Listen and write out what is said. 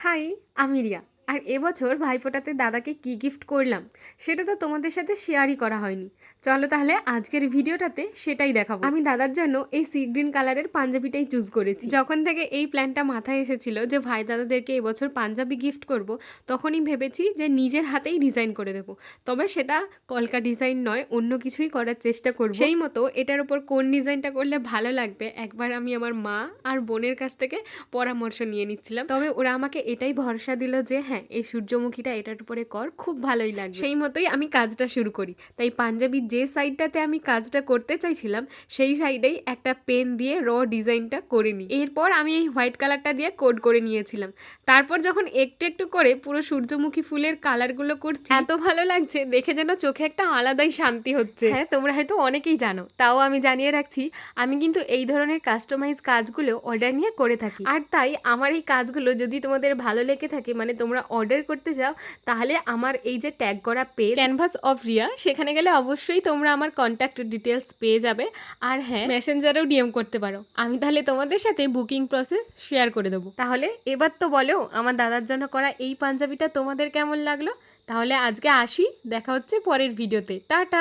High, আমি রিয়া। আর এবছর ভাইফোঁটাতে দাদাকে কি গিফট করলাম সেটা তো তোমাদের সাথে শেয়ারই করা হয়নি। চলো তাহলে আজকের ভিডিওটাতে সেটাই দেখাবো। আমি দাদার জন্য এই সি গ্রিন কালারের পাঞ্জাবিটাই চুজ করেছি। যখন থেকে এই প্ল্যানটা মাথায় এসেছিল যে ভাই দাদাদেরকে এবছর পাঞ্জাবি গিফট করব, তখনই ভেবেছি যে নিজের হাতেই ডিজাইন করে দেবো। তবে সেটা কলকা ডিজাইন নয়, অন্য কিছুই করার চেষ্টা করব। সেই মতো এটার উপর কোন ডিজাইনটা করলে ভালো লাগবে একবার আমি আমার মা আর বোনের কাছ থেকে পরামর্শ নিয়ে নিচ্ছিলাম। তবে ওরা আমাকে এটাই ভরসা দিল যে হ্যাঁ, এই সূর্যমুখীটা এটার উপরে কর, খুব ভালোই লাগবে। সেই মতোই আমি কাজটা শুরু করি। তাই পাঞ্জাবির যে সাইডটাতে আমি কাজটা করতে চাইছিলাম সেই সাইডেই একটা পেন দিয়ে ডিজাইনটা করে নিই। এরপর আমি এই হোয়াইট কালারটা দিয়ে কোড করে নিয়েছিলাম। তারপর যখন একটু একটু করে পুরো সূর্যমুখী ফুলের কালারগুলো করছি, এত ভালো লাগছে দেখে, যেন চোখে একটা আলাদাই শান্তি হচ্ছে। হ্যাঁ, তোমরা হয়তো অনেকেই জানো, তাও আমি জানিয়ে রাখছি, আমি কিন্তু এই ধরনের কাস্টমাইজ কাজগুলো অর্ডার নিয়ে করে থাকি। আর তাই আমার এই কাজগুলো যদি তোমাদের ভালো লেগে থাকে, মানে তোমরা অর্ডার করতে চাও, তাহলে আমার এই যে ট্যাগ করা পেজ ক্যানভাস অফ রিয়া, সেখানে গেলে অবশ্যই তোমরা আমার কন্ট্যাক্ট ডিটেলস পেয়ে যাবে। আর হ্যাঁ, মেসেঞ্জারেও ডিএম করতে পারো। আমি তাহলে তোমাদের সাথে বুকিং প্রসেস শেয়ার করে দেবো। তাহলে এবার তো বলো, আমার দাদার জন্য করা এই পাঞ্জাবিটা তোমাদের কেমন লাগলো? তাহলে আজকে আসি, দেখা হচ্ছে পরের ভিডিওতে। টাটা।